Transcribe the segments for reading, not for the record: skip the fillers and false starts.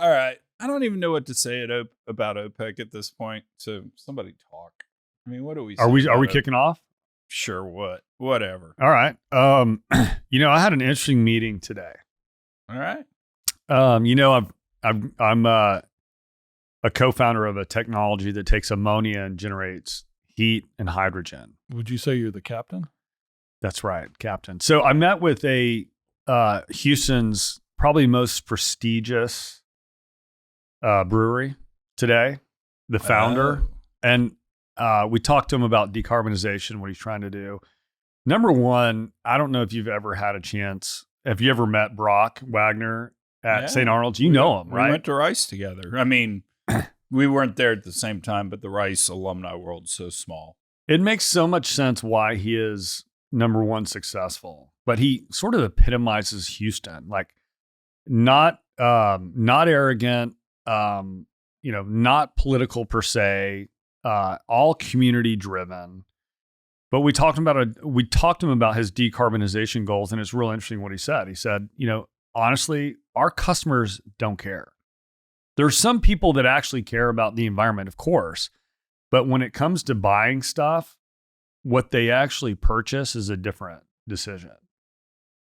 All right. I don't even know what to say about OPEC at this point. So somebody talk. I mean, what do we say? Are we kicking off? Sure. Whatever. All right. I had an interesting meeting today. All right. I'm a co-founder of a technology that takes ammonia and generates heat and hydrogen. Would you say you're the captain? That's right, captain. So I met with Houston's probably most prestigious brewery today, the founder, and we talked to him about decarbonization, what he's trying to do. Number one, I don't know if you've ever had a chance. Have you ever met Brock Wagner at St. Arnold's? You know him, right? We went to Rice together. I mean, we weren't there at the same time, but the Rice alumni world's so small. It makes so much sense why he is number one successful, but he sort of epitomizes Houston, like not arrogant, not political per se, all community driven. But we talked to him about his decarbonization goals, and it's real interesting what he said. He said, honestly, our customers don't care. There's some people that actually care about the environment, of course, but when it comes to buying stuff, what they actually purchase is a different decision.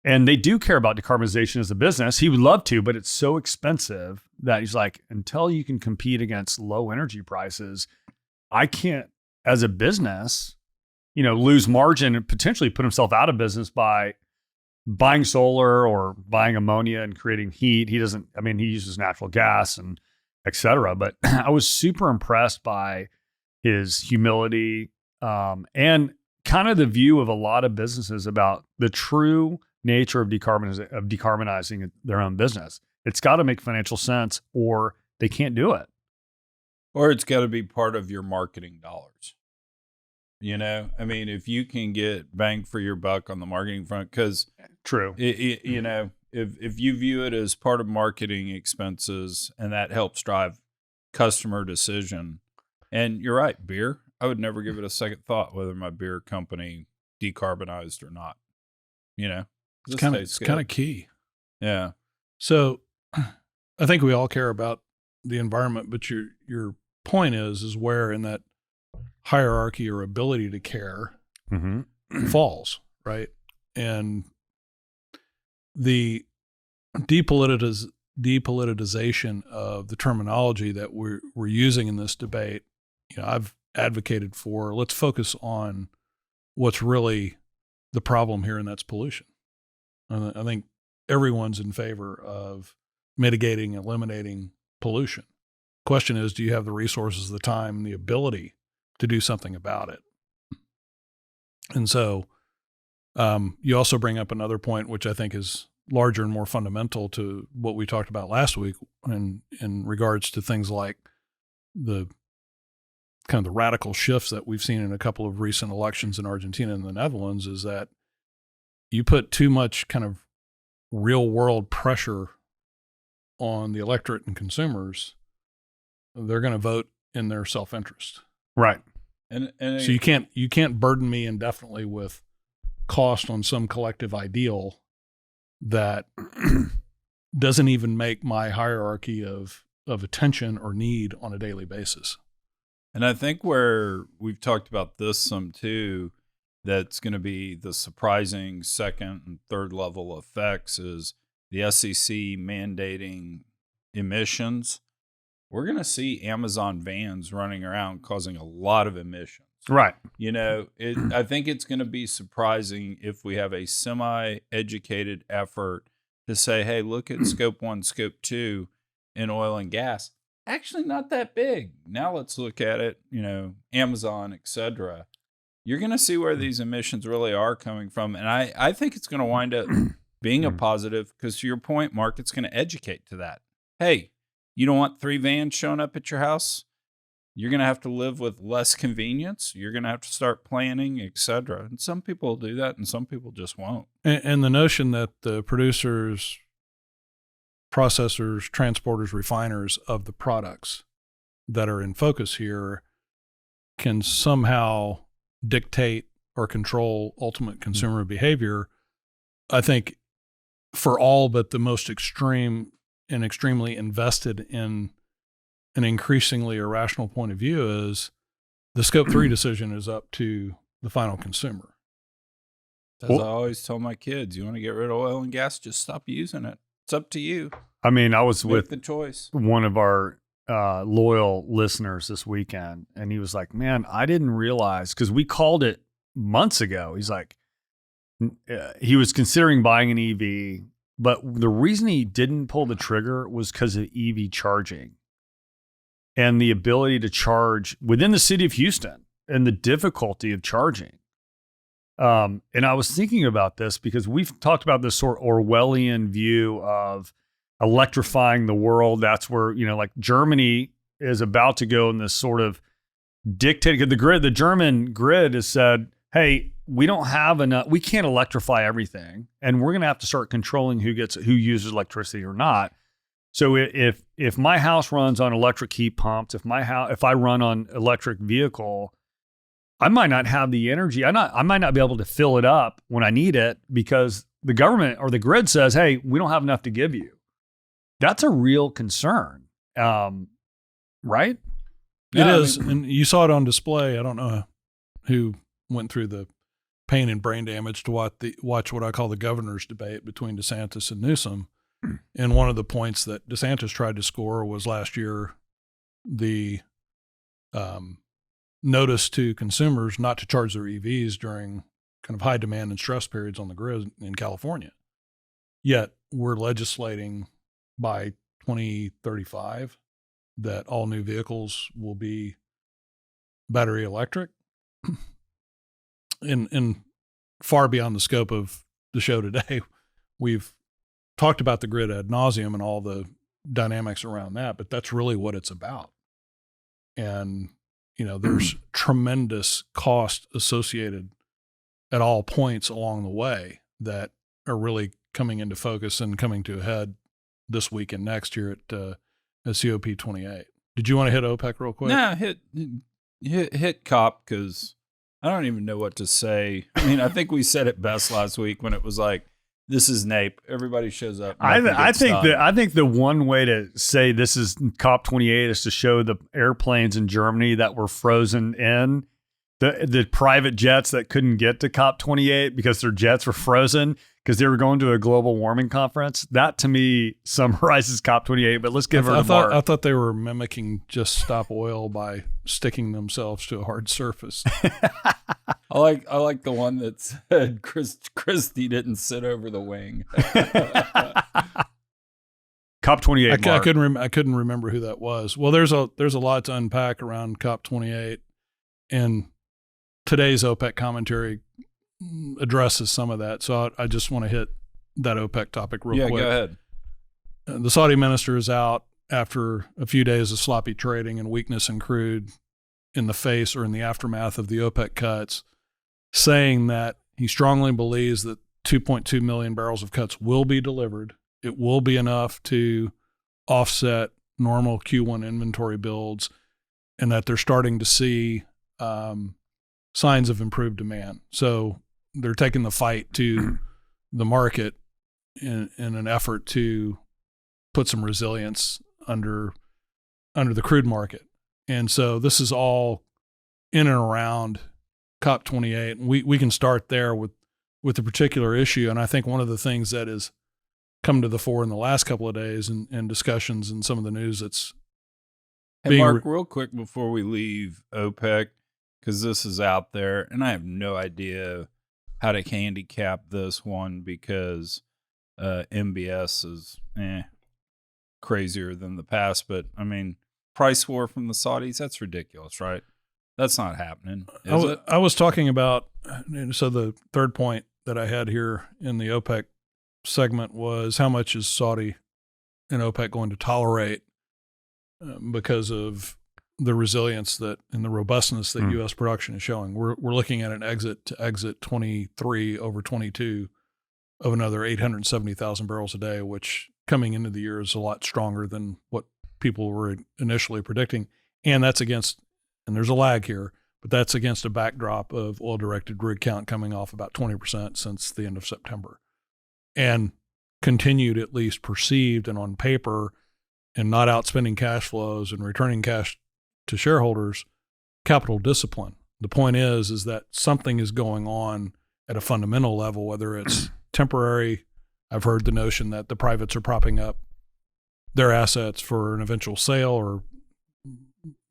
And they do care about decarbonization as a business. He would love to, but it's so expensive that he's like, until you can compete against low energy prices, I can't, as a business, lose margin and potentially put himself out of business by buying solar or buying ammonia and creating heat. He uses natural gas and et cetera. But I was super impressed by his humility and kind of the view of a lot of businesses about the true nature of decarbonizing their own business. It's got to make financial sense or they can't do it. Or it's got to be part of your marketing dollars. If you can get bang for your buck on the marketing front, because true, if you view it as part of marketing expenses and that helps drive customer decision, and you're right, beer, I would never give it a second thought whether my beer company decarbonized or not. It's kind of key. Yeah. So I think we all care about the environment, but your point is where in that hierarchy or ability to care falls, right? And the depoliticization of the terminology that we're using in this debate, I've advocated for, let's focus on what's really the problem here, and that's pollution. I think everyone's in favor of mitigating, eliminating pollution. Question is, do you have the resources, the time, and the ability to do something about it? And so you also bring up another point, which I think is larger and more fundamental to what we talked about last week in regards to things like the kind of the radical shifts that we've seen in a couple of recent elections in Argentina and the Netherlands, is that you put too much kind of real world pressure on the electorate and consumers, they're going to vote in their self-interest. Right. And so you can't burden me indefinitely with cost on some collective ideal that doesn't even make my hierarchy of attention or need on a daily basis. And I think where we've talked about this some too, that's going to be the surprising second and third level effects is the SEC mandating emissions. We're going to see Amazon vans running around causing a lot of emissions. Right. I think it's going to be surprising if we have a semi-educated effort to say, hey, look at scope 1, scope 2 in oil and gas. Actually not that big. Now let's look at it, Amazon, et cetera. You're going to see where these emissions really are coming from. And I think it's going to wind up being a positive because, to your point, Mark, it's going to educate to that. Hey, you don't want 3 vans showing up at your house? You're going to have to live with less convenience. You're going to have to start planning, et cetera. And some people will do that and some people just won't. And the notion that the producers, processors, transporters, refiners of the products that are in focus here can somehow dictate or control ultimate consumer behavior, I think for all but the most extreme and extremely invested in an increasingly irrational point of view is the Scope 3 decision is up to the final consumer. As I always tell my kids, you want to get rid of oil and gas, just stop using it. It's up to you. I mean, I was with the choice. One of our loyal listeners this weekend, and he was like, man, I didn't realize, because we called it months ago. He's like, he was considering buying an EV, but the reason he didn't pull the trigger was because of EV charging and the ability to charge within the city of Houston and the difficulty of charging. And I was thinking about this because we've talked about this sort of Orwellian view of electrifying the world. That's where, like Germany is about to go in this sort of dictated. The German grid has said, hey, we don't have enough, we can't electrify everything. And we're going to have to start controlling who uses electricity or not. So if my house runs on electric heat pumps, if I run on electric vehicle, I might not have the energy. I might not be able to fill it up when I need it because the government or the grid says, hey, we don't have enough to give you. That's a real concern. Right? It is. And you saw it on display. I don't know who went through the pain and brain damage to watch what I call the governor's debate between DeSantis and Newsom. And one of the points that DeSantis tried to score was last year, the notice to consumers not to charge their EVs during kind of high demand and stress periods on the grid in California. Yet we're legislating by 2035 that all new vehicles will be battery electric. And far beyond the scope of the show today, we've talked about the grid ad nauseum and all the dynamics around that, but that's really what it's about. And, there's tremendous cost associated at all points along the way that are really coming into focus and coming to a head this week and next year at COP28. Did you want to hit OPEC real quick? No, hit COP, because I don't even know what to say. I mean, I think we said it best last week when it was like, this is NAPE. Everybody shows up. I think the one way to say this is COP28 is to show the airplanes in Germany that were frozen in, the private jets that couldn't get to COP28 because their jets were frozen because they were going to a global warming conference. That to me summarizes COP28. But let's give her to Mark. I thought they were mimicking Just Stop Oil by sticking themselves to a hard surface. I like the one that said Christie didn't sit over the wing. COP28. I couldn't remember who that was. Well, there's a lot to unpack around COP28, and today's OPEC commentary addresses some of that. So I just want to hit that OPEC topic real quick. Yeah, go ahead. The Saudi minister is out after a few days of sloppy trading and weakness in crude in the face or in the aftermath of the OPEC cuts, saying that he strongly believes that 2.2 million barrels of cuts will be delivered. It will be enough to offset normal Q1 inventory builds, and that they're starting to see signs of improved demand. So they're taking the fight to the market in an effort to put some resilience under the crude market. And so this is all in and around COP28. And we can start there with the particular issue. And I think one of the things that has come to the fore in the last couple of days and discussions and some of the news that's Mark, real quick before we leave OPEC, because this is out there, and I have no idea how to handicap this one because MBS is crazier than the past. But, I mean, price war from the Saudis, that's ridiculous, right? That's not happening, is it? I was talking about, so the third point that I had here in the OPEC segment was how much is Saudi and OPEC going to tolerate because of the resilience that and the robustness that U.S. production is showing. We're looking at an exit 23 over 22 of another 870,000 barrels a day, which coming into the year is a lot stronger than what people were initially predicting. And that's against, and there's a lag here, but that's against a backdrop of oil-directed rig count coming off about 20% since the end of September. And continued, at least perceived and on paper, and not outspending cash flows and returning cash to shareholders, capital discipline. The point is that something is going on at a fundamental level, whether it's temporary. I've heard the notion that the privates are propping up their assets for an eventual sale or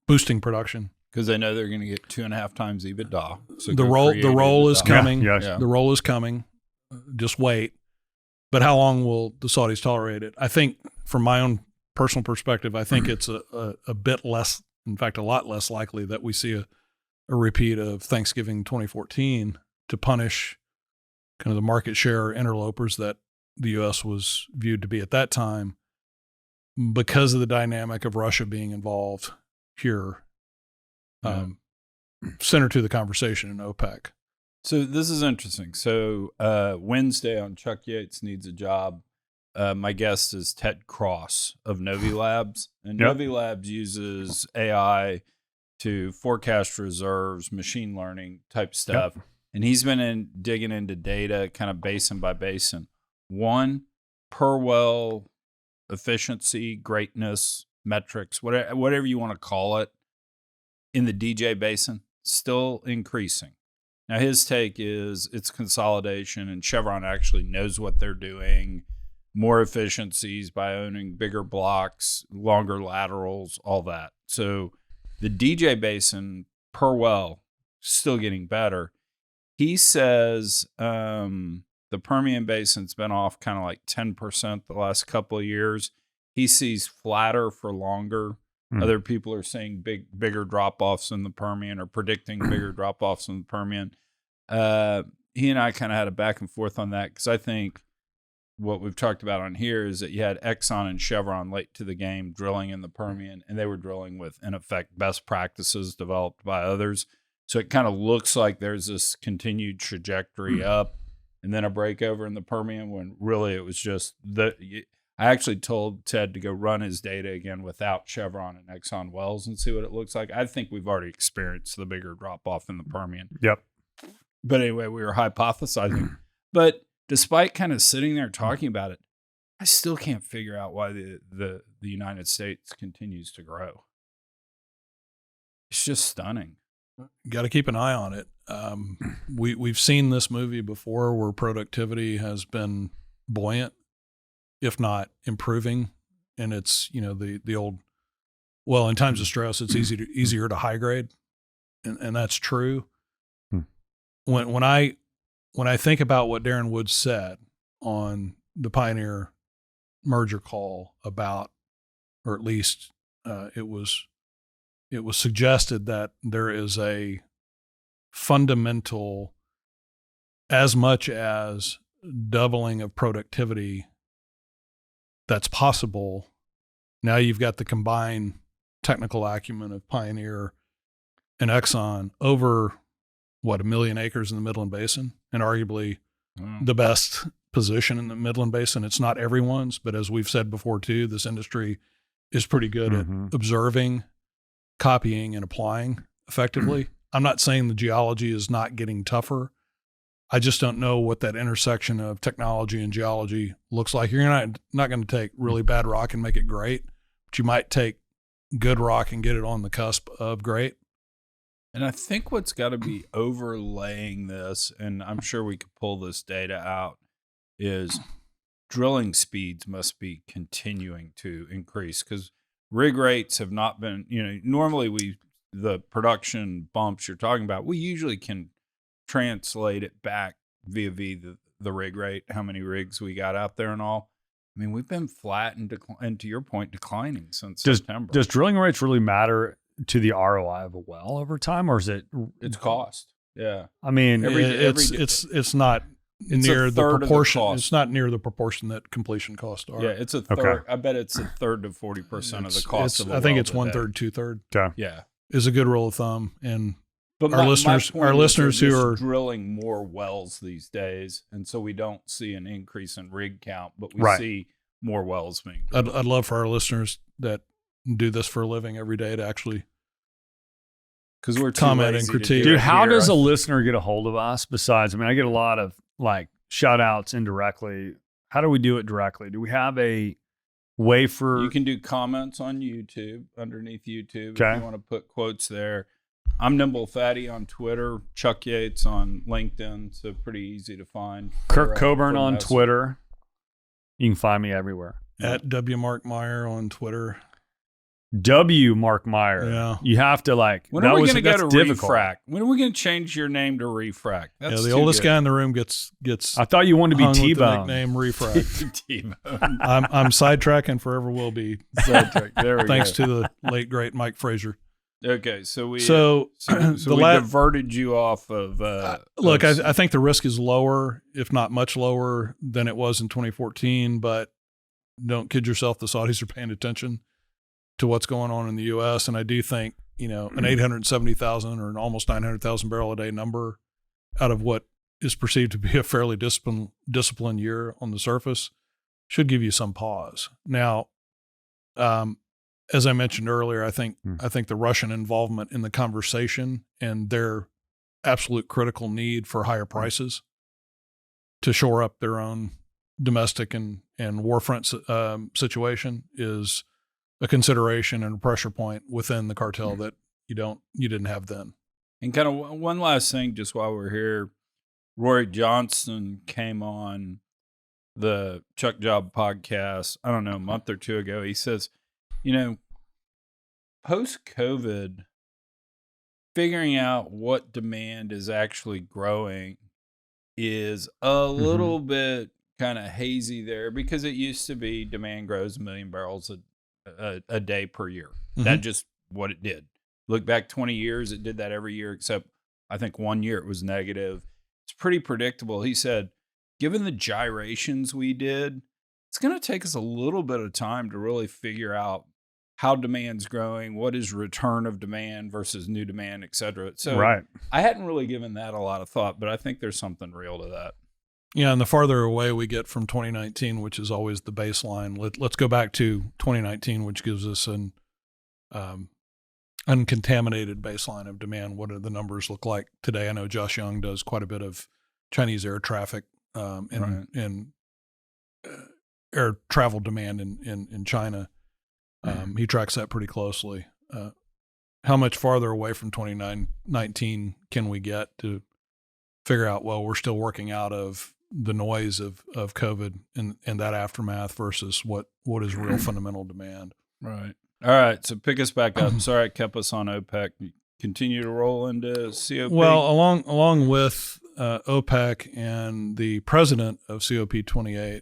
boosting production. Because they know they're going to get 2.5 times EBITDA. So the roll is coming. Yeah. The roll is coming. Just wait. But how long will the Saudis tolerate it? I think, from my own personal perspective, I think it's a bit less, in fact, a lot less likely that we see a repeat of Thanksgiving 2014 to punish kind of the market share interlopers that the U.S. was viewed to be at that time, because of the dynamic of Russia being involved here, center to the conversation in OPEC. So this is interesting. So Wednesday on Chuck Yates Needs a Job, my guest is Ted Cross of Novi Labs. And Novi Labs uses AI to forecast reserves, machine learning type stuff. And he's been digging into data kind of basin by basin. One, per well efficiency, greatness, metrics, whatever you want to call it, in the DJ Basin, still increasing. Now, his take is it's consolidation, and Chevron actually knows what they're doing, more efficiencies by owning bigger blocks, longer laterals, all that. So the DJ Basin per well, still getting better. He says the Permian Basin's been off kind of like 10% the last couple of years. He sees flatter for longer. Other people are seeing bigger drop-offs in the Permian, or predicting bigger drop-offs in the Permian. He and I kind of had a back and forth on that, because I think what we've talked about on here is that you had Exxon and Chevron late to the game drilling in the Permian, and they were drilling with, in effect, best practices developed by others. So it kind of looks like there's this continued trajectory up, and then a breakover in the Permian, when really it was just I actually told Ted to go run his data again without Chevron and Exxon wells and see what it looks like. I think we've already experienced the bigger drop-off in the Permian. Yep. But anyway, we were hypothesizing. But despite kind of sitting there talking about it, I still can't figure out why the United States continues to grow. It's just stunning. Got to keep an eye on it. We've seen this movie before, where productivity has been buoyant, if not improving, and it's, the old, well, in times of stress, it's easier to high grade, and that's true. When I think about what Darren Woods said on the Pioneer merger call about, or at least it was suggested that there is a fundamental, as much as doubling of productivity that's possible. Now you've got the combined technical acumen of Pioneer and Exxon over, 1 million acres in the Midland Basin, and arguably the best position in the Midland Basin. It's not everyone's, but as we've said before too, this industry is pretty good at observing, copying, and applying effectively. I'm not saying the geology is not getting tougher. I just don't know what that intersection of technology and geology looks like. You're not going to take really bad rock and make it great, but you might take good rock and get it on the cusp of great. And I think what's got to be overlaying this, and I'm sure we could pull this data out, is drilling speeds must be continuing to increase, because rig rates have not been, normally the production bumps you're talking about, we usually can translate it back via the rig rate, how many rigs we got out there and all. I mean, we've been flat and to your point, declining since September. Does drilling rates really matter to the ROI of a well over time, or is it? It's cost. Yeah. I mean, it's not near the proportion. It's not near the proportion that completion costs are. Yeah, it's a third. Okay. I bet it's a third to 40% of the cost of a well. I think it's 1/3, 2/3. Okay. Yeah, is a good rule of thumb. And but our listeners who are drilling more wells these days, and so we don't see an increase in rig count, but we see more wells being drilled. I'd love for our listeners that do this for a living every day to actually, because we're comment and critique. Dude, how does a listener get a hold of us? Besides, I mean, I get a lot of shout outs indirectly. How do we do it directly? Do we have a way for... You can do comments on YouTube, underneath YouTube, Okay. if you want to put quotes there. I'm Nimble Fatty on Twitter, Chuck Yates on LinkedIn, so pretty easy to find. Kirk Coburn for on message. Twitter. You can find me everywhere. At W. Mark Meyer on Twitter. W. Mark Meyer. Yeah. You have to like... When are we going to go to difficult. Refract? When are we going to change your name to Refract? That's The too oldest good. guy in the room gets I thought you wanted to be hung with the T-Bone. nickname Refract. T-Bone. I'm sidetracking, forever will be. Sidetrack. There we Thanks go. to the late great Mike Frazier. Okay, so we So we diverted you off of. Look, I think the risk is lower, if not much lower, than it was in 2014. But don't kid yourself, the Saudis are paying attention to what's going on in the U.S. And I do think, an 870,000 or an almost 900,000 barrel a day number out of what is perceived to be a fairly disciplined year on the surface should give you some pause. Now, as I mentioned earlier, I think the Russian involvement in the conversation and their absolute critical need for higher prices to shore up their own domestic and warfront situation is a consideration and a pressure point within the cartel that you didn't have then. And kind of one last thing, just while we're here, Roy Johnson came on the Chuck Job podcast, I don't know, a month or two ago. He says, post-COVID, figuring out what demand is actually growing is a little bit kind of hazy there, because it used to be demand grows 1 million barrels a day per year. That's just what it did. Look back 20 years, it did that every year, except I think 1 year it was negative. It's pretty predictable. He said, given the gyrations we did, it's going to take us a little bit of time to really figure out how demand's growing, what is return of demand versus new demand, et cetera. So Right. I hadn't really given that a lot of thought, but I think there's something real to that. Yeah, and the farther away we get from 2019, which is always the baseline, let's go back to 2019, which gives us an uncontaminated baseline of demand. What do the numbers look like today? I know Josh Young does quite a bit of Chinese air traffic and air travel demand in China. He tracks that pretty closely. How much farther away from 2019 can we get to figure out, well, we're still working out of the noise of COVID and that aftermath versus what is real fundamental demand. Right. All right. So pick us back up. Sorry, I kept us on OPEC. Continue to roll into COP. Well, along with OPEC and the president of COP28,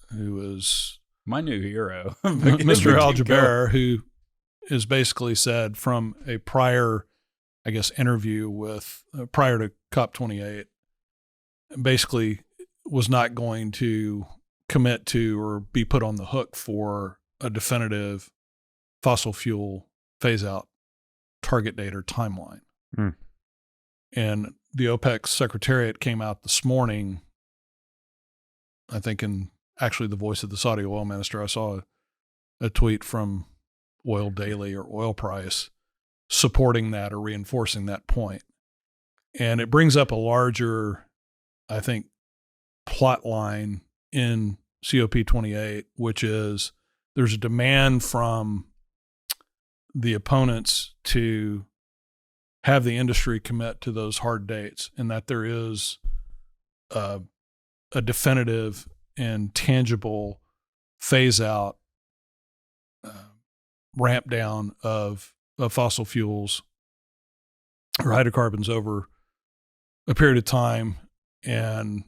who is my new hero, Mr. Al-Jaber, who has basically said from a prior, I guess, interview with prior to COP28, basically was not going to commit to or be put on the hook for a definitive fossil fuel phase out target date or timeline. And the OPEC secretariat came out this morning, I think in actually the voice of the Saudi oil minister. I saw a tweet from Oil Daily or Oil Price supporting that or reinforcing that point. And it brings up a larger, I think, plot line in COP28, which is there's a demand from the opponents to have the industry commit to those hard dates, and that there is a definitive and tangible phase out, ramp down of fossil fuels or hydrocarbons over a period of time. And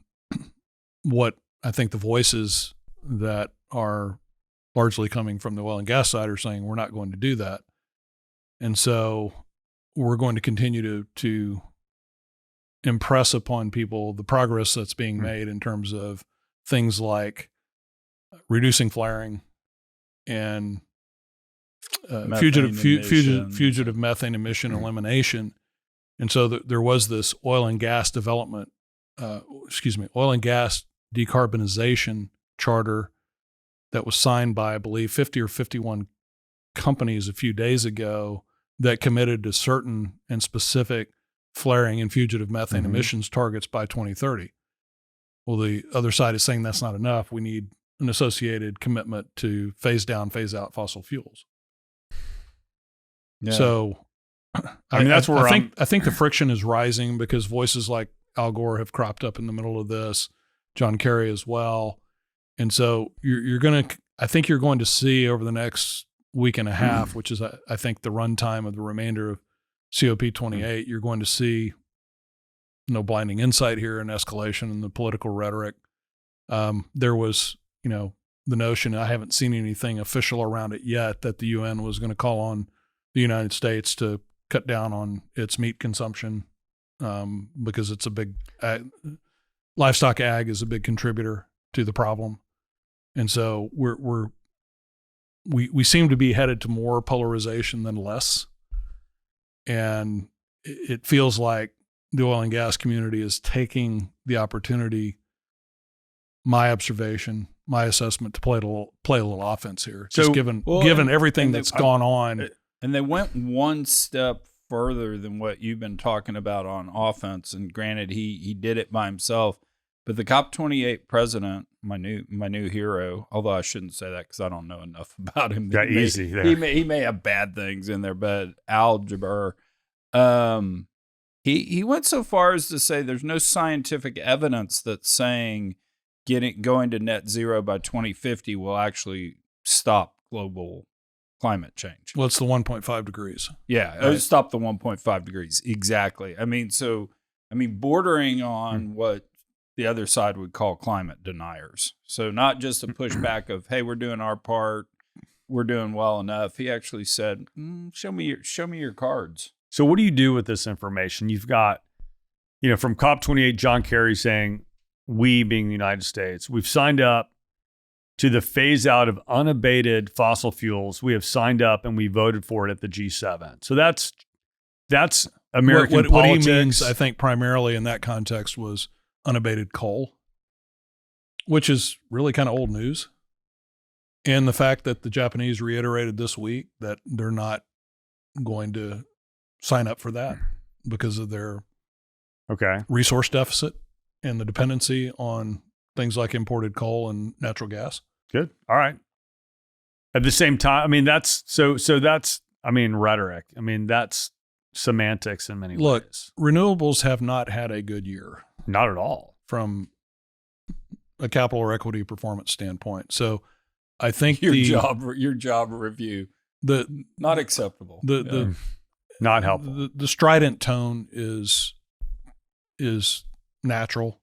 what I think the voices that are largely coming from the oil and gas side are saying, we're not going to do that. And so we're going to continue to impress upon people the progress that's being made in terms of things like reducing flaring and fugitive methane emission elimination. And so there was this oil and gas decarbonization charter that was signed by, I believe, 50 or 51 companies a few days ago that committed to certain and specific flaring and fugitive methane emissions targets by 2030. Well, the other side is saying that's not enough. We need an associated commitment to phase down, phase out fossil fuels. Yeah. So, I mean, that's where I think the friction is rising because voices like Al Gore have cropped up in the middle of this, John Kerry as well. And so I think you're going to see over the next week and a half, which is, I think, the runtime of the remainder of COP28, you're going to see no blinding insight here and escalation in the political rhetoric. There was, the notion, I haven't seen anything official around it yet, that the UN was going to call on the United States to cut down on its meat consumption because it's a big livestock ag is a big contributor to the problem. And so we seem to be headed to more polarization than less. And it feels like the oil and gas community is taking the opportunity, my observation, my assessment, to play a little offense here. Just given everything that's gone on. And they went one step further than what you've been talking about on offense. And granted, he did it by himself. But the COP28 president, my new hero, although I shouldn't say that because I don't know enough about him. He may have bad things in there, but Al Jaber, he went so far as to say there's no scientific evidence that's saying going to net zero by 2050 will actually stop global climate change. Well, it's the 1.5 degrees. Yeah, right. It'll stop the 1.5 degrees. Exactly. Bordering on what the other side would call climate deniers. So not just a pushback of, hey, we're doing our part, we're doing well enough. He actually said, show me your cards. So what do you do with this information? You've got, from COP28, John Kerry saying, we being the United States, we've signed up to the phase out of unabated fossil fuels. We have signed up and we voted for it at the G7. So that's American politics. What he means, I think, primarily in that context was unabated coal, which is really kind of old news. And the fact that the Japanese reiterated this week that they're not going to sign up for that because of their resource deficit and the dependency on things like imported coal and natural gas. Good. All right. At the same time, that's rhetoric. That's semantics in many ways. Renewables have not had a good year. Not at all. From a capital or equity performance standpoint. So I think your job review, not acceptable. Not helpful. The strident tone is natural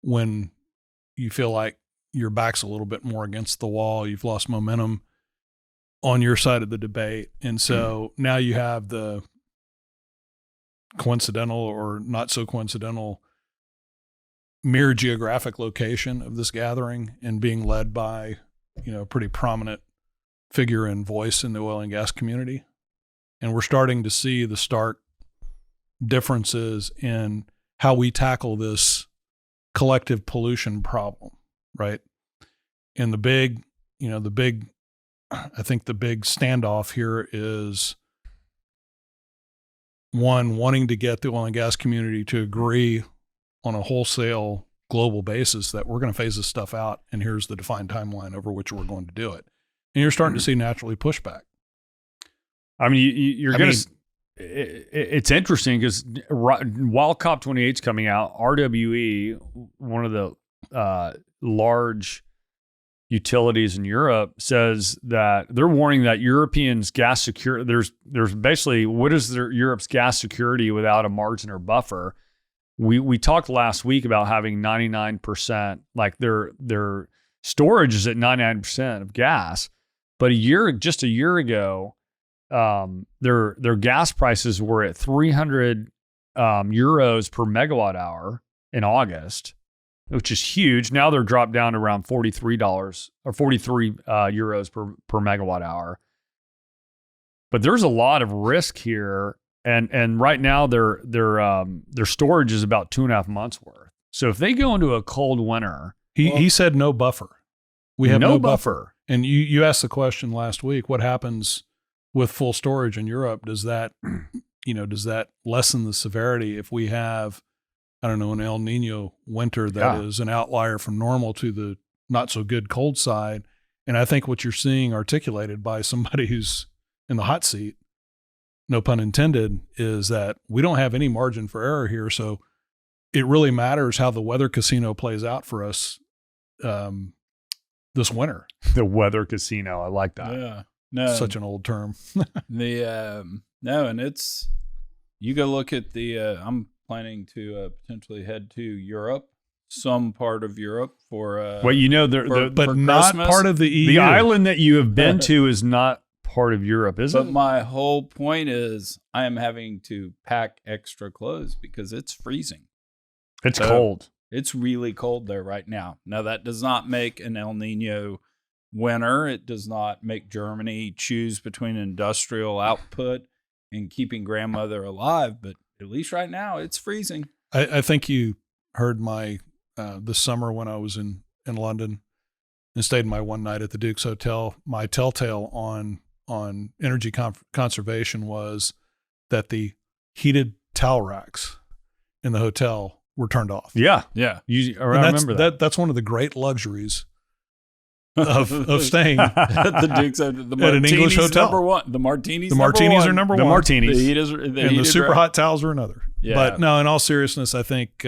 when you feel like your back's a little bit more against the wall. You've lost momentum on your side of the debate. And so now you have the coincidental or not so coincidental mere geographic location of this gathering and being led by, a pretty prominent figure and voice in the oil and gas community. And we're starting to see the stark differences in how we tackle this collective pollution problem, right? And I think the big standoff here is one, wanting to get the oil and gas community to agree on a wholesale global basis that we're going to phase this stuff out and here's the defined timeline over which we're going to do it. And you're starting to see naturally pushback. It's interesting because while COP28 is coming out, RWE, one of the large utilities in Europe, says that they're warning that Europeans' gas security, there's basically, what is Europe's gas security without a margin or buffer? We talked last week about having 99%, like their storage is at 99% of gas, but just a year ago, their gas prices were at 300 euros per megawatt hour in August, which is huge. Now they're dropped down to around $43 or 43 euros per megawatt hour. But there's a lot of risk here, and right now their storage is about 2.5 months worth. So if they go into a cold winter, he said no buffer. We have no buffer. And you asked the question last week, what happens with full storage in Europe? Does that lessen the severity if we have I don't know, an El Nino winter that is an outlier from normal to the not so good cold side. And I think what you're seeing articulated by somebody who's in the hot seat, no pun intended, is that we don't have any margin for error here. So it really matters how the weather casino plays out for us this winter. The weather casino. I like that. Yeah. No. Such an old term. No, and it's, you go look at I'm planning to potentially head to Europe, some part of Europe for but but not Christmas. part of the EU. The island that you have been to is not part of Europe, is it? But my whole point is I am having to pack extra clothes because it's freezing. It's cold. It's really cold there right now. Now, that does not make an El Nino winter. It does not make Germany choose between industrial output and keeping grandmother alive. But at least right now, it's freezing. I think you heard my this summer when I was in London and stayed my one night at the Duke's Hotel. My telltale on energy conservation was that the heated towel racks in the hotel were turned off. Yeah. Yeah. I remember that. That's one of the great luxuries of staying At the Duke's, at an English hotel. Number one. The martinis. The martinis are number The one. martinis. And The super hot towels are another. Yeah. But no, in all seriousness, I think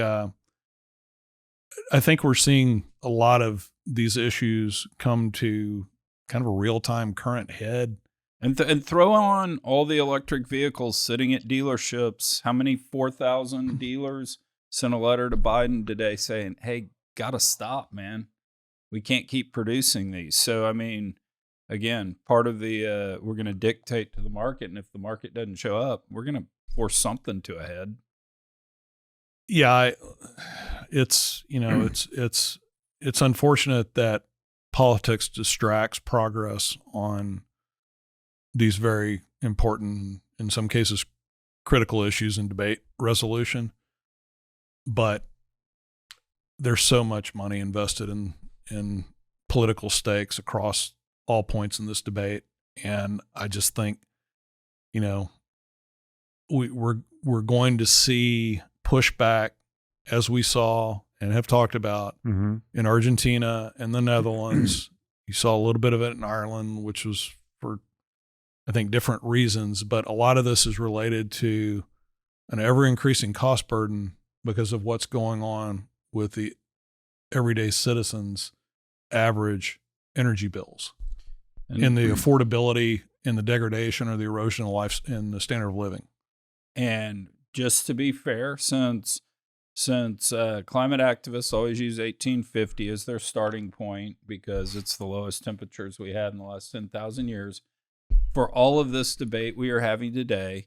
we're seeing a lot of these issues come to kind of a real-time current head. And throw on all the electric vehicles sitting at dealerships. How many 4,000 dealers sent a letter to Biden today saying, hey, gotta stop, man. We can't keep producing these. So, I mean, again, part of the, we're going to dictate to the market. And if the market doesn't show up, we're going to force something to a head. Yeah. It's unfortunate that politics distracts progress on these very important, in some cases, critical issues in debate resolution. But there's so much money invested in political stakes across all points in this debate. And I just think, we're going to see pushback as we saw and have talked about in Argentina and the Netherlands. You saw a little bit of it in Ireland, which was for, I think, different reasons. But a lot of this is related to an ever-increasing cost burden because of what's going on with the everyday citizens' average energy bills and the affordability and the degradation or the erosion of life and the standard of living. And just to be fair, since climate activists always use 1850 as their starting point because it's the lowest temperatures we had in the last 10,000 years, for all of this debate we are having today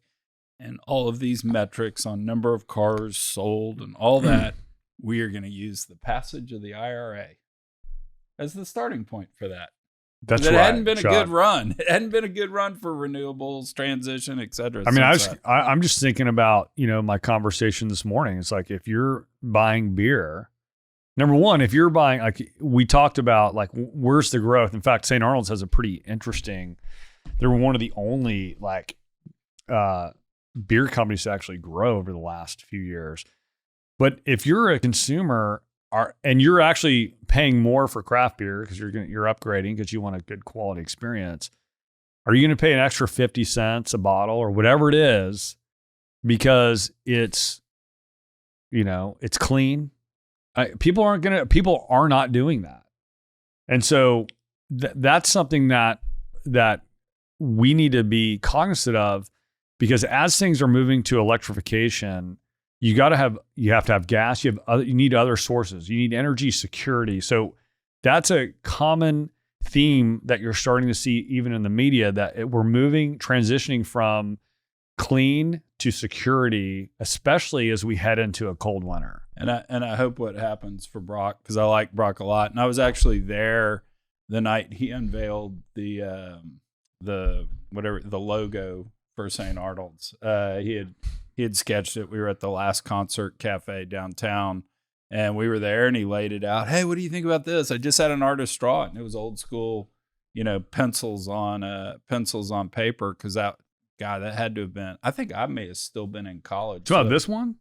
and all of these metrics on number of cars sold and all that, we are going to use the passage of the IRA as the starting point for that. That's right. It hadn't been Chuck. a good run. It hadn't been a good run for renewables, transition, et cetera. I mean, I'm just thinking about, my conversation this morning. It's like, if you're buying beer, number one, if you're buying, like we talked about, like, where's the growth? In fact, St. Arnold's has a pretty interesting, they're one of the only beer companies to actually grow over the last few years. But if you're a consumer and you're actually paying more for craft beer because you're upgrading because you want a good quality experience, are you going to pay an extra 50 cents a bottle or whatever it is because it's clean? People are not doing that. And so that's something that we need to be cognizant of, because as things are moving to electrification, you have to have gas. You need other sources. You need energy security. So that's a common theme that you're starting to see even in the media, that we're transitioning from clean to security, especially as we head into a cold winter. And I hope what happens for Brock, because I like Brock a lot, and I was actually there the night he unveiled the logo for St. Arnold's. He had sketched it. We were at the Last Concert Cafe downtown, and we were there, and he laid it out. Hey, what do you think about this? I just had an artist draw it, and it was old school, pencils on paper, because that had to have been, I think I may have still been in college. So this one?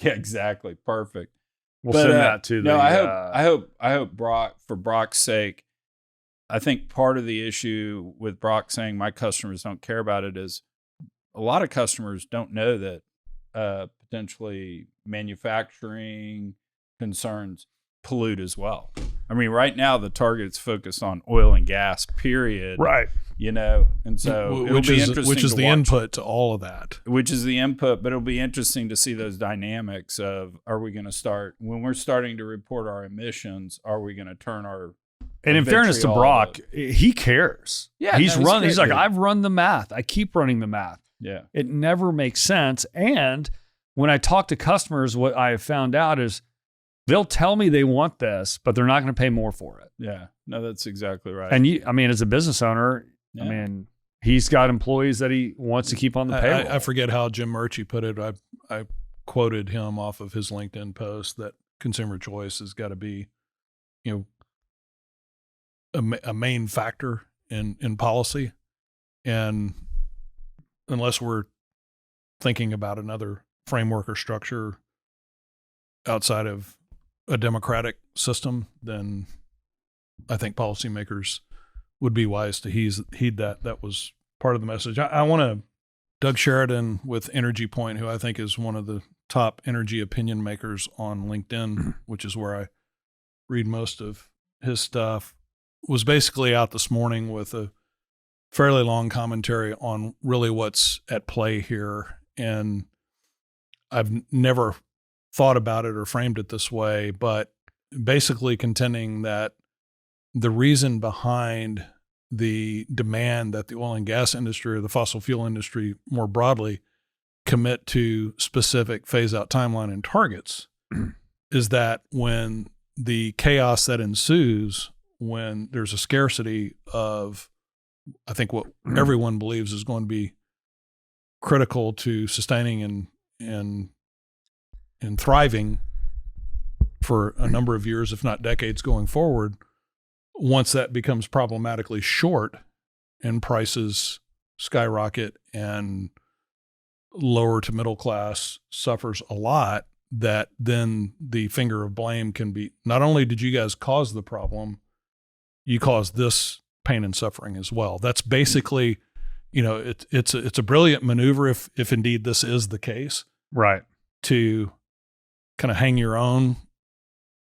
Yeah, exactly. Perfect. We'll send that to no, the. I hope Brock, for Brock's sake, I think part of the issue with Brock saying my customers don't care about it is a lot of customers don't know that potentially manufacturing concerns pollute as well. I mean, right now the target's focused on oil and gas, period. Right. And so which is the input to all of that. Which is the input, but it'll be interesting to see those dynamics of, are we going to start, when we're starting to report our emissions, are we going to turn our... And in fairness to Brock, he cares. Yeah, he's like, I've run the math. I keep running the math. Yeah. It never makes sense. And when I talk to customers, what I have found out is they'll tell me they want this, but they're not going to pay more for it. Yeah. No, that's exactly right. And as a business owner, he's got employees that he wants to keep on the payroll. I forget how Jim Murchie put it. I quoted him off of his LinkedIn post that consumer choice has got to be, a main factor in policy. And unless we're thinking about another framework or structure outside of a democratic system, then I think policymakers would be wise to heed that. That was part of the message. I want to, Doug Sheridan with Energy Point, who I think is one of the top energy opinion makers on LinkedIn, which is where I read most of his stuff, was basically out this morning with a fairly long commentary on really what's at play here. And I've never thought about it or framed it this way, but basically contending that the reason behind the demand that the oil and gas industry or the fossil fuel industry more broadly commit to specific phase-out timeline and targets is that when the chaos that ensues, when there's a scarcity of, I think what everyone believes is going to be critical to sustaining and thriving for a number of years, if not decades going forward, once that becomes problematically short and prices skyrocket and lower to middle class suffers a lot, that then the finger of blame can be, not only did you guys cause the problem, you caused this pain and suffering as well. That's basically, it's a brilliant maneuver if indeed this is the case. Right. To kind of hang your own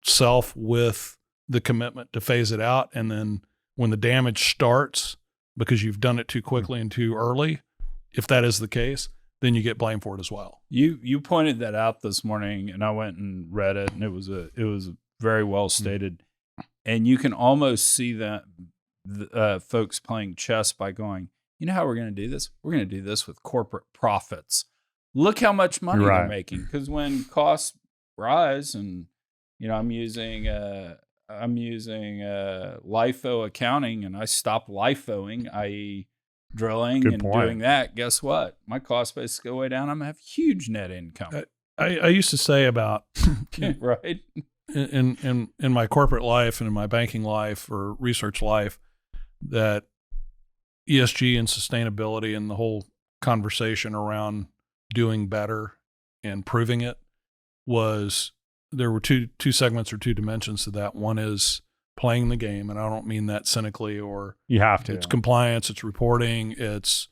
self with the commitment to phase it out. And then when the damage starts because you've done it too quickly and too early, if that is the case, then you get blamed for it as well. You pointed that out this morning, and I went and read it, and it was very well stated. And you can almost see that folks playing chess by going, you know how we're going to do this? We're going to do this with corporate profits. Look how much money they're making. Because when costs rise, and I'm using LIFO accounting, and I stop LIFOing, i.e. drilling doing that, guess what? My cost base go way down. I'm going to have huge net income. I used to say about right in my corporate life and in my banking life or research life that ESG and sustainability and the whole conversation around doing better and proving it was, there were two segments or two dimensions to that. One is playing the game, and I don't mean that cynically, or you have to. It's compliance, it's reporting, it's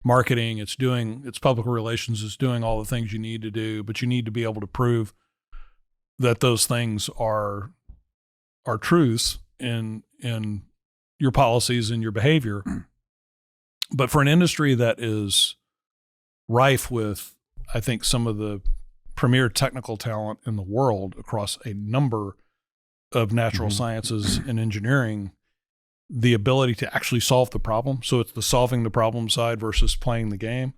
marketing, it's public relations, it's doing all the things you need to do, but you need to be able to prove that those things are truths in your policies and your behavior. But for an industry that is rife with, I think, some of the premier technical talent in the world across a number of natural sciences and engineering, the ability to actually solve the problem. So it's the solving the problem side versus playing the game.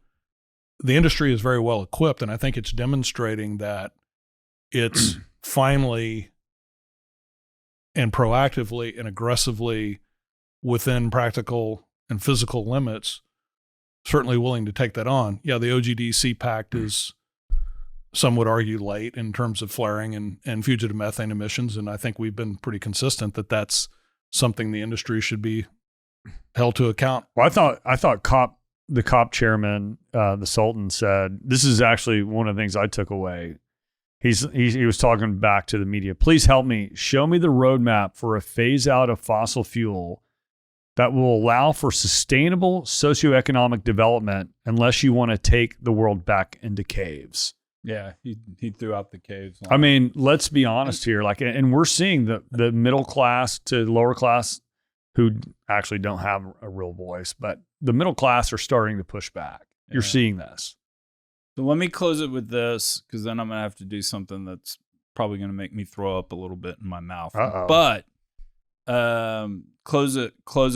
The industry is very well equipped, and I think it's demonstrating that it's finally and proactively and aggressively within practical and physical limits, certainly willing to take that on. Yeah, the OGDC Pact is, some would argue, late in terms of flaring and fugitive methane emissions. And I think we've been pretty consistent that that's something the industry should be held to account. Well, I thought the COP chairman, the Sultan, said, this is actually one of the things I took away. He was talking back to the media. Please help me. Show me the roadmap for a phase out of fossil fuel that will allow for sustainable socioeconomic development unless you want to take the world back into caves. Yeah, he threw out the caves. I mean, let's be honest here. Like, and we're seeing the middle class to lower class who actually don't have a real voice, but the middle class are starting to push back. You're seeing this. So let me close it with this, because then I'm going to have to do something that's probably going to make me throw up a little bit in my mouth. Uh-oh. But close it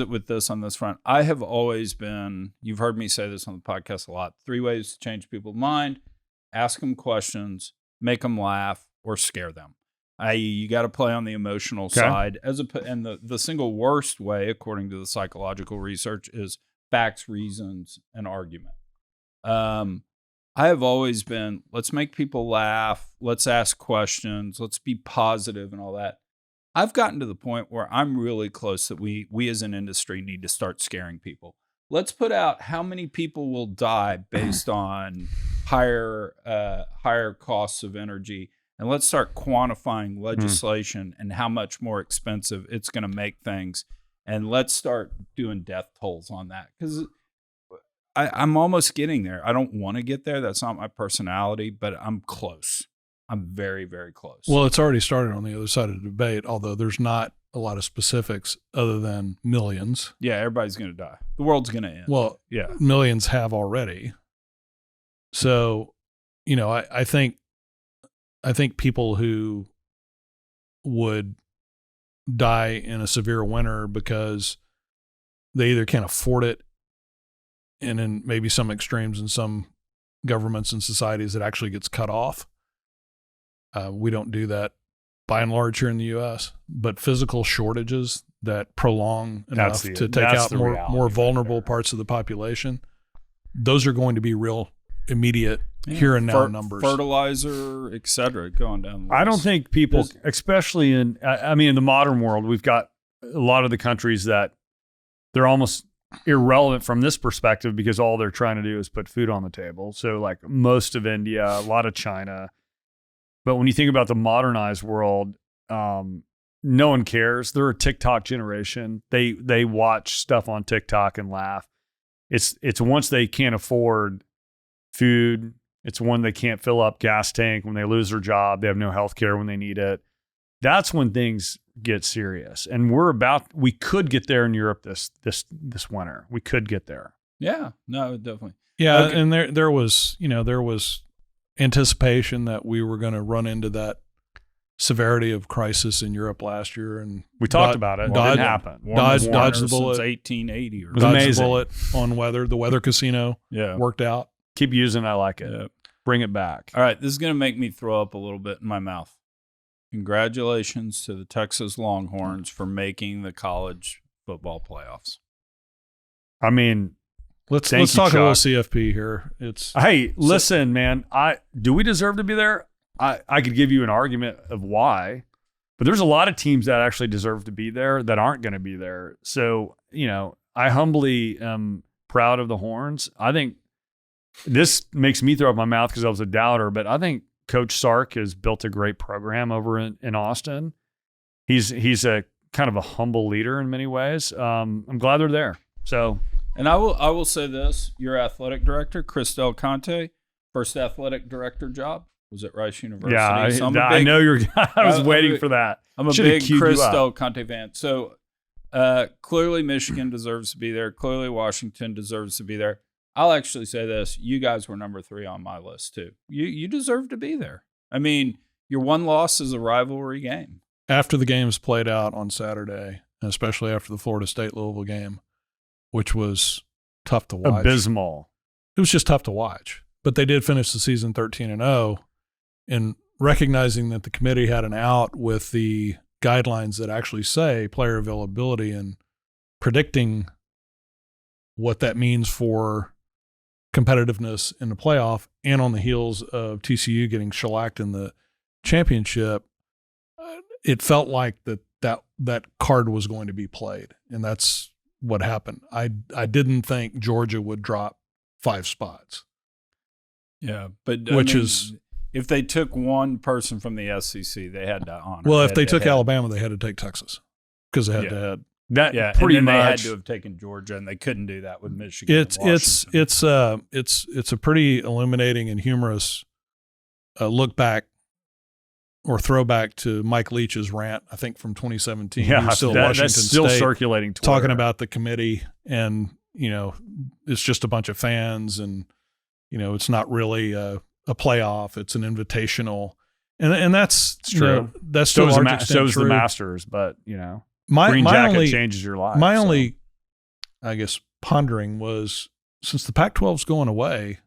with this on this front. I have always been, you've heard me say this on the podcast a lot, 3 ways to change people's mind: ask them questions, make them laugh, or scare them. I.e., you got to play on the emotional side. And the single worst way, according to the psychological research, is facts, reasons, and argument. I have always been, let's make people laugh, let's ask questions, let's be positive and all that. I've gotten to the point where I'm really close that we as an industry need to start scaring people. Let's put out how many people will die based on higher costs of energy, and let's start quantifying legislation and how much more expensive it's going to make things, and let's start doing death tolls on that, because I'm almost getting there. I don't want to get there. That's not my personality, but I'm close. I'm very, very close. Well, it's already started on the other side of the debate, although there's not a lot of specifics other than millions. Yeah, everybody's going to die. The world's going to end. Well, yeah, millions have already. So, I think people who would die in a severe winter because they either can't afford it, and in maybe some extremes in some governments and societies it actually gets cut off. We don't do that by and large here in the U.S., but physical shortages that prolong enough to take out more vulnerable parts of the population, those are going to be real immediate here and now numbers. Fertilizer, et cetera, going down the list. I don't think people, especially in the modern world, we've got a lot of the countries that they're almost irrelevant from this perspective because all they're trying to do is put food on the table. So like most of India, a lot of China. But when you think about the modernized world, no one cares. They're a TikTok generation. They watch stuff on TikTok and laugh. It's once they can't afford food, it's when they can't fill up gas tank, when they lose their job, they have no health care when they need it. That's when things get serious. And we could get there in Europe this winter. We could get there. Yeah, no, definitely. Yeah. Okay. And there was anticipation that we were going to run into that severity of crisis in Europe last year. And we talked about it. It didn't happen. Dodged the bullet. Since 1880 or dodged the bullet on weather. The weather casino worked out. Keep using it. I like it. Yeah. Bring it back. All right. This is going to make me throw up a little bit in my mouth. Congratulations to the Texas Longhorns for making the college football playoffs. I mean, let's talk a little CFP here. Listen, man. Do we deserve to be there? I could give you an argument of why, but there's a lot of teams that actually deserve to be there that aren't going to be there. So, I humbly am proud of the Horns. I think this makes me throw up my mouth because I was a doubter, but I think Coach Sark has built a great program over in Austin. He's a kind of a humble leader in many ways. I'm glad they're there. So, and I will say this: your athletic director, Chris Del Conte, first athletic director job was at Rice University. Yeah, so I know you're. I was waiting for that. I'm a big Chris Del Conte fan. So clearly, Michigan deserves to be there. Clearly, Washington deserves to be there. I'll actually say this. You guys were number 3 on my list, too. You deserve to be there. I mean, your one loss is a rivalry game. After the games played out on Saturday, and especially after the Florida State-Louisville game, which was tough to watch. Abysmal. It was just tough to watch. But they did finish the season 13-0, and recognizing that the committee had an out with the guidelines that actually say player availability and predicting what that means for competitiveness in the playoff, and on the heels of TCU getting shellacked in the championship, it felt like that card was going to be played, and that's what happened. I didn't think Georgia would drop 5 spots. Yeah, but which is if they took one person from the SEC, they had to honor. Well, if they took Alabama, they had to take Texas because they had to head. That pretty much. They had to have taken Georgia, and they couldn't do that with Michigan. It's a pretty illuminating and humorous look back or throwback to Mike Leach's rant, I think from 2017. Yeah, that's still State, circulating Twitter. talking about the committee, and it's just a bunch of fans, and it's not really a playoff; it's an invitational, and that's true. That's still so is the Masters, but Green jacket changes your life. My only, I guess, pondering was, since the Pac-12's going away,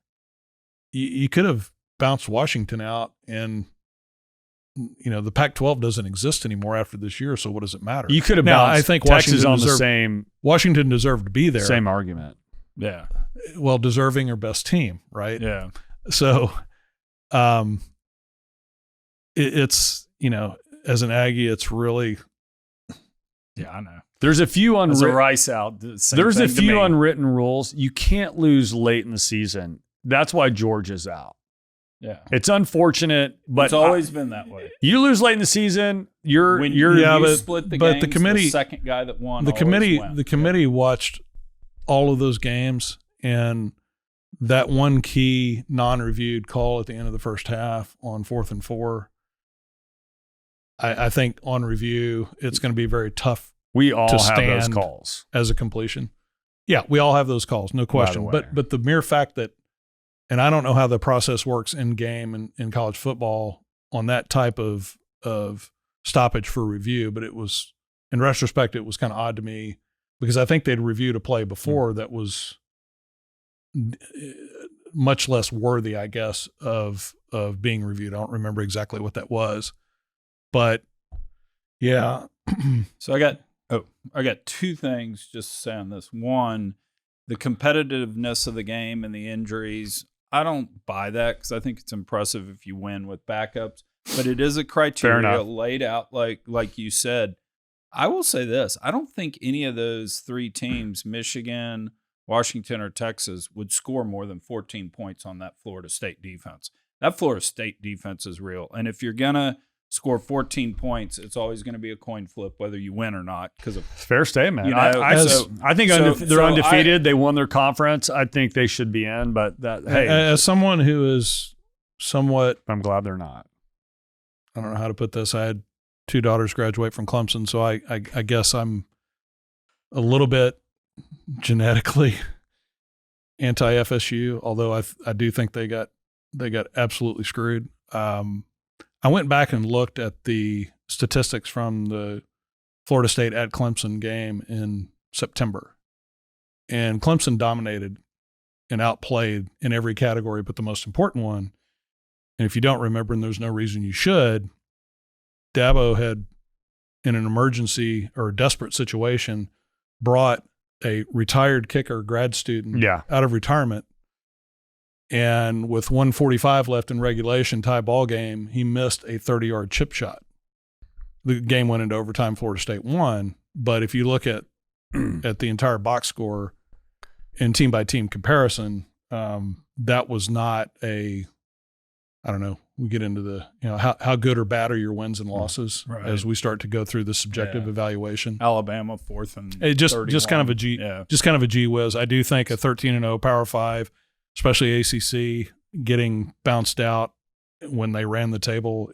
you could have bounced Washington out, and the Pac-12 doesn't exist anymore after this year. So what does it matter? You could have now. bounced I think Texas on the same. Washington deserved to be there. Same argument. Yeah. Well, deserving or best team, right? Yeah. So, it's as an Aggie, it's really. Yeah, I know. There's a few unwritten rice out. There's a few unwritten rules. You can't lose late in the season. That's why Georgia's out. Yeah, it's unfortunate, but it's always been that way. You lose late in the season, you split the but games, the committee, the second guy that won. The committee watched all of those games, and that one key non-reviewed call at the end of the first half on 4th and 4. I think on review, it's going to be very tough. We all to have stand those calls as a completion. Yeah, we all have those calls, no question. But the mere fact that, and I don't know how the process works in game and in college football on that type of stoppage for review, but it was, in retrospect, it was kind of odd to me because I think they'd reviewed a play before that was much less worthy, I guess, of being reviewed. I don't remember exactly what that was. But yeah. So I got two things just to say on this. One, the competitiveness of the game and the injuries. I don't buy that because I think it's impressive if you win with backups, but it is a criteria laid out like you said. I will say this. I don't think any of those three teams, Michigan, Washington, or Texas, would score more than 14 points on that Florida State defense. That Florida State defense is real. And if you're going to score 14 points, it's always going to be a coin flip whether you win or not. Because of fair statement. I think they're undefeated. They won their conference. I think they should be in. But as someone who is somewhat, I'm glad they're not. I don't know how to put this. I had 2 daughters graduate from Clemson, so I guess I'm a little bit genetically anti-FSU. Although I do think they got absolutely screwed. I went back and looked at the statistics from the Florida State at Clemson game in September. And Clemson dominated and outplayed in every category but the most important one. And if you don't remember, and there's no reason you should, Dabo had, in an emergency or desperate situation, brought a retired kicker grad student out of retirement. And with 1:45 left in regulation, tie ball game, he missed a 30-yard chip shot. The game went into overtime. Florida State won. But if you look at the entire box score in team-by-team comparison, that was not I don't know, we get into the, how good or bad are your wins and losses as we start to go through the subjective evaluation. Alabama 4th and just kind of a gee whiz. I do think a 13-0 Power 5, especially ACC, getting bounced out when they ran the table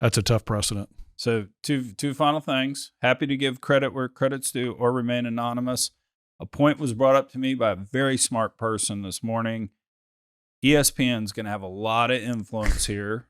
that's a tough precedent. So two final things. Happy to give credit where credit's due or remain anonymous. A point was brought up to me by a very smart person this morning. ESPN's going to have a lot of influence here.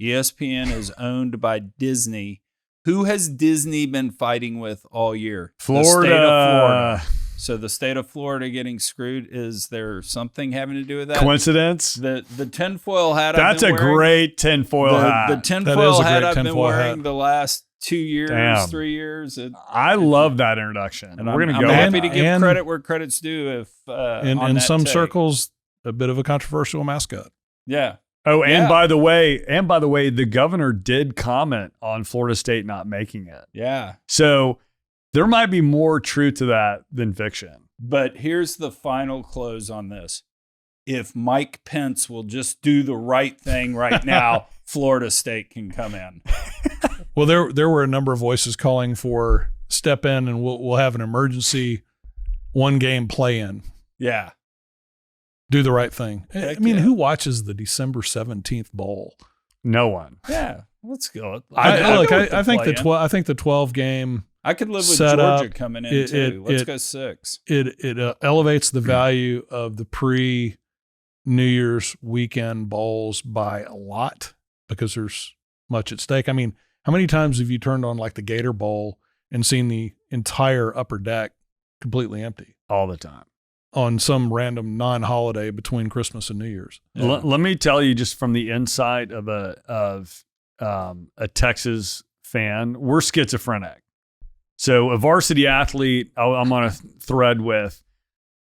ESPN is owned by Disney. Who has Disney been fighting with all year? Florida. The state of Florida. So the state of Florida getting screwed, is there something having to do with that? Coincidence? The tinfoil hat That's I've been wearing, great tinfoil hat. The tinfoil hat I've been wearing the last 2 years, 3 years. I love that introduction. And I'm happy to give credit where credit's due. In some circles, a bit of a controversial mascot. Yeah. Oh, and by the way, the governor did comment on Florida State not making it. Yeah. So there might be more truth to that than fiction. But here's the final close on this. if Mike Pence will just do the right thing right now, Florida State can come in. Well, there were a number of voices calling for step in and we'll have an emergency 1-game play-in. Yeah. Do the right thing. Heck I mean, yeah. who watches the December 17th bowl? No one. Yeah. Let's go. I think the 12-game I could live with setup, Georgia coming in too. Let's go 6. It elevates the value of the pre-New Year's weekend bowls by a lot because there's much at stake. I mean, how many times have you turned on like the Gator Bowl and seen the entire upper deck completely empty All the time. on some random non-holiday between Christmas and New Year's? Yeah. Let me tell you, just from the inside of a Texas fan, we're schizophrenic. So a varsity athlete I'm on a thread with,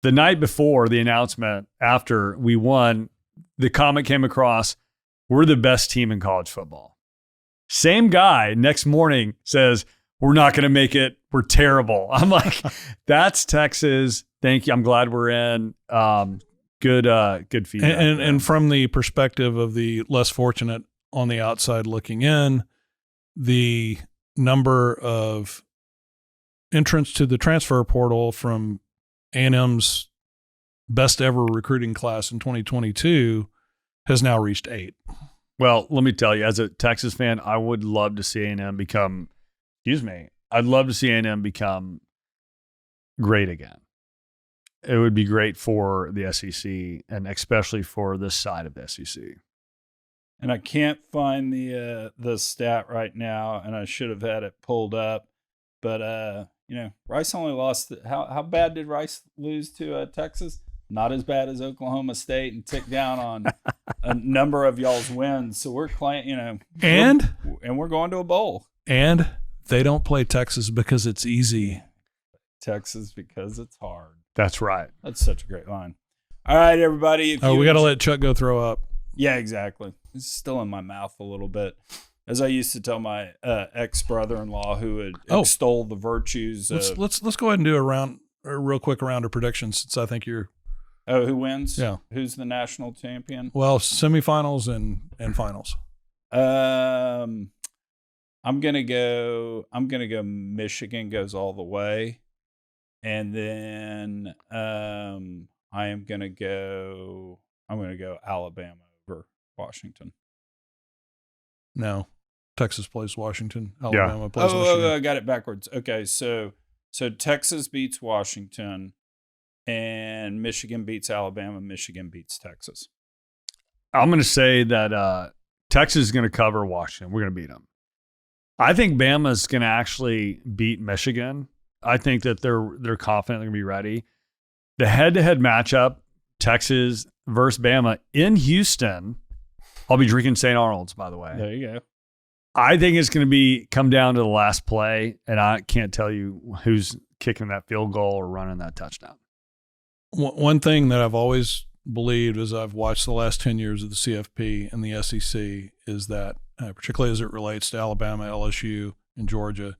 the night before the announcement, after we won, the comment came across, we're the best team in college football. Same guy next morning says, we're not going to make it. We're terrible. I'm like, that's Texas. Thank you. I'm glad we're in. Good feedback. And from the perspective of the less fortunate on the outside looking in, the number of entrants to the transfer portal from A&M's best ever recruiting class in 2022 has now reached 8. Well, let me tell you, as a Texas fan, I would love to see A&M become, I'd love to see A&M become great again. It would be great for the SEC and especially for this side of the SEC. And I can't find the stat right now, and I should have had it pulled up. But Rice only lost. How bad did Rice lose to Texas? Not as bad as Oklahoma State, and tick down on a number of y'all's wins. So we're playing, and we're going to a bowl. And they don't play Texas because it's easy. Texas because it's hard. That's right. That's such a great line. All right, everybody. We got to let Chuck go throw up. Yeah, exactly. It's still in my mouth a little bit. As I used to tell my ex-brother-in-law who would extol the virtues. Let's go ahead and do a real quick round of predictions since I think you're. Oh, who wins? Yeah. Who's the national champion? Well, semifinals and finals. I'm gonna go Michigan goes all the way. And then I'm gonna go Alabama over Washington. No. Texas plays Washington. Alabama plays Michigan. Oh, I got it backwards. Okay, so Texas beats Washington and Michigan beats Alabama, Michigan beats Texas. I'm going to say that Texas is going to cover Washington. We're going to beat them. I think Bama's going to actually beat Michigan. I think that they're confident they're going to be ready. The head-to-head matchup, Texas versus Bama in Houston. I'll be drinking St. Arnold's, by the way. There you go. I think it's going to come down to the last play, and I can't tell you who's kicking that field goal or running that touchdown. One thing that I've always believed as I've watched the last 10 years of the CFP and the SEC is that, particularly as it relates to Alabama, LSU, and Georgia,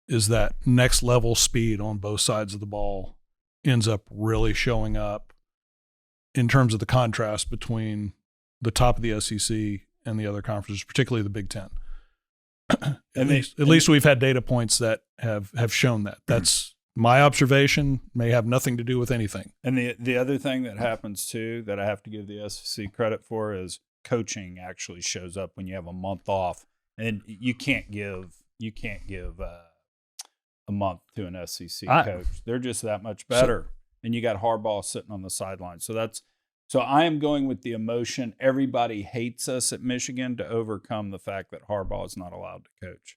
is that next level speed on both sides of the ball ends up really showing up in terms of the contrast between the top of the SEC and the other conferences, particularly the Big Ten. At least we've had data points that have shown that. That's my observation, may have nothing to do with anything. And the other thing that happens too that I have to give the SEC credit for is coaching actually shows up when you have a month off, and you can't give a month to an SEC coach. They're just that much better. And you got Harbaugh sitting on the sideline. So I am going with the emotion. Everybody hates us at Michigan to overcome the fact that Harbaugh is not allowed to coach.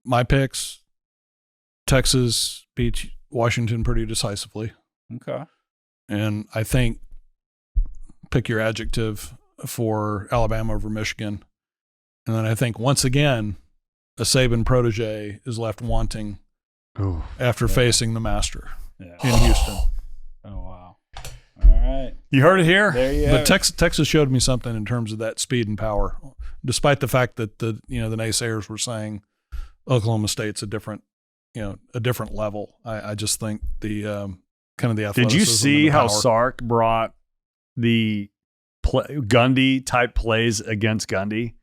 My picks, Texas beats Washington pretty decisively. Okay. And I think, pick your adjective for Alabama over Michigan. And then I think once again, a Saban protege is left wanting after facing the master in Houston. Oh, wow. All right. You heard it here. There you But go. Texas showed me something in terms of that speed and power, despite the fact that the naysayers were saying Oklahoma State's a different level. I just think the kind of the athleticism. Did you see and the how power. Sark brought Gundy type plays against Gundy.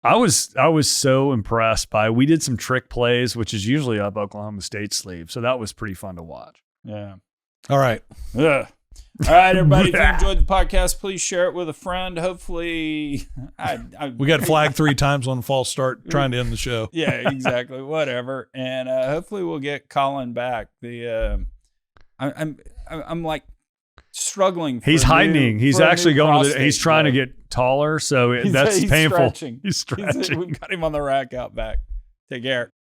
I was so impressed by. We did some trick plays, which is usually up Oklahoma State's sleeve, so that was pretty fun to watch. Yeah. All right. Ugh. All right, everybody. If you enjoyed the podcast, please share it with a friend. Hopefully, we got flagged 3 times on a false start trying to end the show. Yeah, exactly. Whatever. And hopefully, we'll get Colin back. I'm like struggling. He's hiding. He's actually going to. He's trying to get taller, so that's painful. Stretching. He's stretching. We've got him on the rack out back. Take care.